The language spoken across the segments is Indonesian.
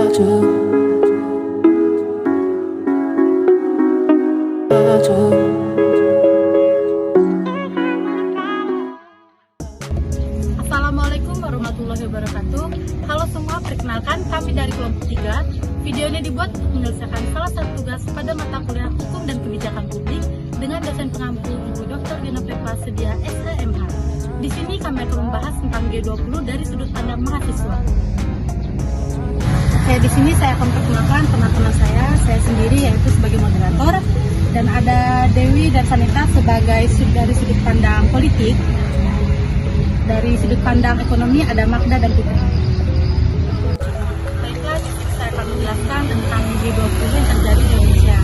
Assalamualaikum warahmatullahi wabarakatuh. Halo semua, perkenalkan kami dari kelompok 3. Video ini dibuat untuk menyelesaikan salah satu tugas pada mata kuliah Hukum dan Kebijakan Publik dengan dosen pengampu Ibu Dr. Dina Pepa Sedia SHMH. Di sini kami akan membahas tentang G20 dari sudut pandang mahasiswa. Oke, di sini saya akan perkenalkan teman-teman saya sendiri yaitu sebagai moderator, dan ada Dewi dan Sanita sebagai dari sudut pandang politik. Dari sudut pandang ekonomi ada Magda dan Putri. Baiklah, saya akan menjelaskan tentang G20 yang terjadi di Indonesia.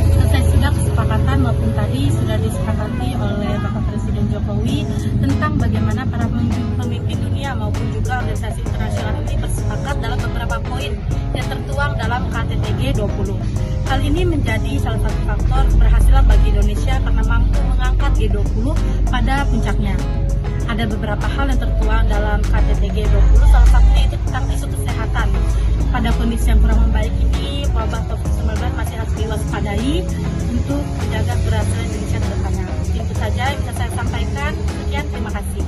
Selesai sudah kesepakatan maupun tadi sudah disepakati oleh Bapak Presiden Jokowi tentang bagaimana para pemimpin dunia maupun juga organisasi internasional ini bersepakat dalam beberapa poin yang tertuang dalam KTT G20. Hal ini menjadi salah satu faktor keberhasilan bagi Indonesia karena mampu mengangkat G20 pada puncaknya. Ada beberapa hal yang tertuang dalam KTT G20, salah satunya itu tentang isu kesehatan. Pada kondisi yang kurang membaik ini, wabah COVID-19 masih harus diwaspadai untuk menjaga keberhasilan Indonesia ke depannya. Itu saja yang bisa saya sampaikan. Sekian, terima kasih.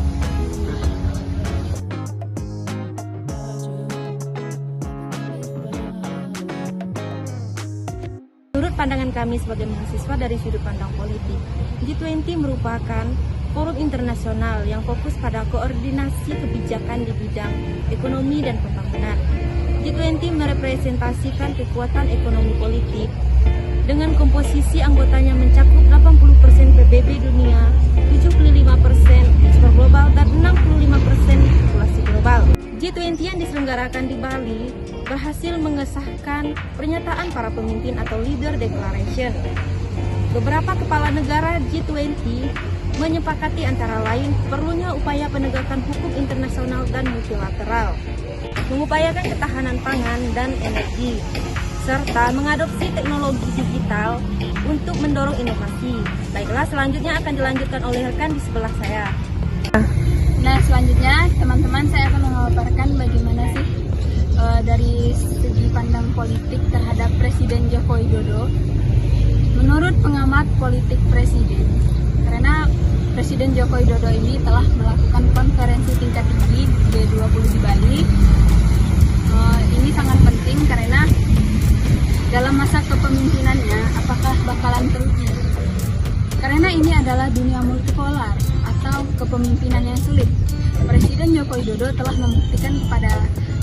Menurut pandangan kami sebagai mahasiswa dari sudut pandang politik, G20 merupakan forum internasional yang fokus pada koordinasi kebijakan di bidang ekonomi dan pembangunan. G20 merepresentasikan kekuatan ekonomi politik dengan komposisi anggotanya mencakup 80% PBB dunia, 75% ekspor global, dan 65% populasi global. G20 yang diselenggarakan di Bali berhasil mengesahkan pernyataan para pemimpin atau leader declaration. Beberapa kepala negara G20 menyepakati antara lain perlunya upaya penegakan hukum internasional dan multilateral, mengupayakan ketahanan pangan dan energi, serta mengadopsi teknologi digital untuk mendorong inovasi. Baiklah, selanjutnya akan dilanjutkan oleh rekan di sebelah saya. Nah, selanjutnya teman-teman saya akan memaparkan bagaimana sih dari segi pandang politik terhadap Presiden Joko Widodo. Menurut pengamat politik Presiden, karena Presiden Joko Widodo ini telah melakukan konferensi tingkat tinggi G20 di Bali. Ini sangat penting karena dalam masa kepemimpinannya apakah bakalan teruji? Karena ini adalah dunia multipolar atau kepemimpinan yang sulit. Presiden Joko Widodo telah membuktikan kepada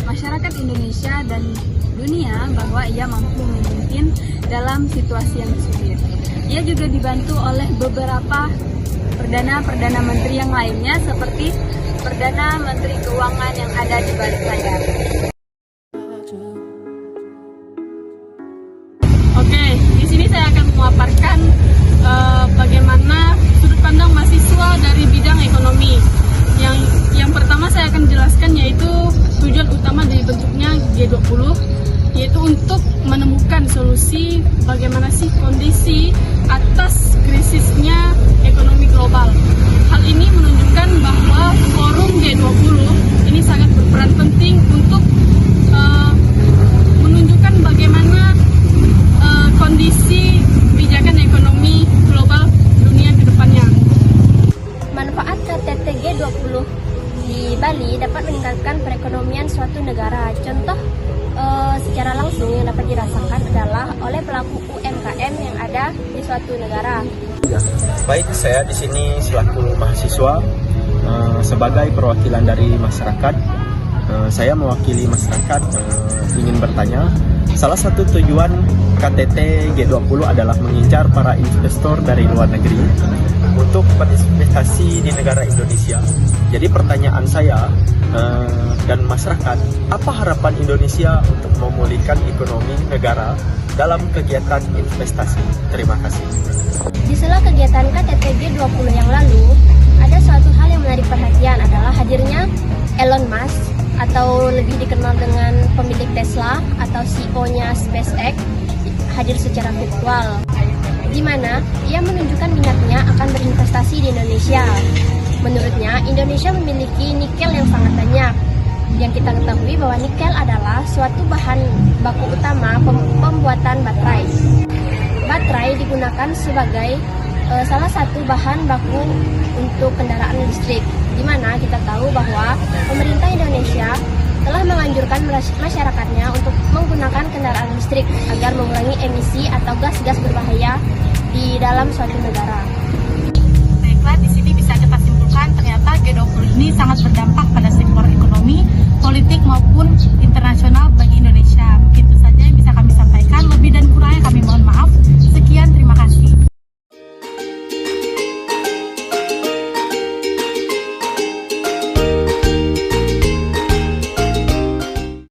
masyarakat Indonesia dan dunia bahwa ia mampu memimpin dalam situasi yang sulit. Ia juga dibantu oleh beberapa Perdana Menteri yang lainnya seperti Perdana Menteri Keuangan yang ada di balik layar. Oke, di sini saya akan memaparkan bagaimana sudut pandang mahasiswa dari bidang ekonomi. Yang pertama saya akan jelaskan yaitu tujuan utama dibentuknya G20, yaitu untuk menemukan solusi bagaimana sih kondisi atas krisisnya ekonomi global. Hal ini menunjukkan bahwa forum G20 ini sangat berperan penting untuk menunjukkan bagaimana kondisi kebijakan ekonomi global dunia ke depannya. Manfaat KTT G20 di Bali dapat meningkatkan perekonomian suatu negara. Contoh secara langsung yang dapat dirasakan adalah oleh pelaku UMKM yang ada di suatu negara. Ya, baik, saya di sini selaku mahasiswa sebagai perwakilan dari masyarakat. Saya mewakili masyarakat ingin bertanya. Salah satu tujuan KTT G20 adalah mengincar para investor dari luar negeri untuk berinvestasi di negara Indonesia. Jadi pertanyaan saya dan masyarakat, apa harapan Indonesia untuk memulihkan ekonomi negara dalam kegiatan investasi? Terima kasih. Di sela kegiatan KTT G20 yang lalu, ada suatu hal yang menarik perhatian adalah hadirnya Elon Musk atau lebih dikenal dengan pemilik Tesla atau CEO-nya SpaceX hadir secara virtual, di mana ia menunjukkan minatnya akan berinvestasi di Indonesia. Menurutnya, Indonesia memiliki nikel yang sangat banyak. Yang kita ketahui bahwa nikel adalah suatu bahan baku utama pembuatan baterai. Baterai digunakan sebagai salah satu bahan baku untuk kendaraan listrik, di mana kita tahu bahwa pemerintah Indonesia telah menganjurkan masyarakatnya untuk menggunakan kendaraan listrik agar mengurangi emisi atau gas-gas berbahaya di dalam suatu negara. Baiklah, di sini bisa kita simpulkan ternyata G20 ini sangat berdampak pada sektor ekonomi, politik maupun internasional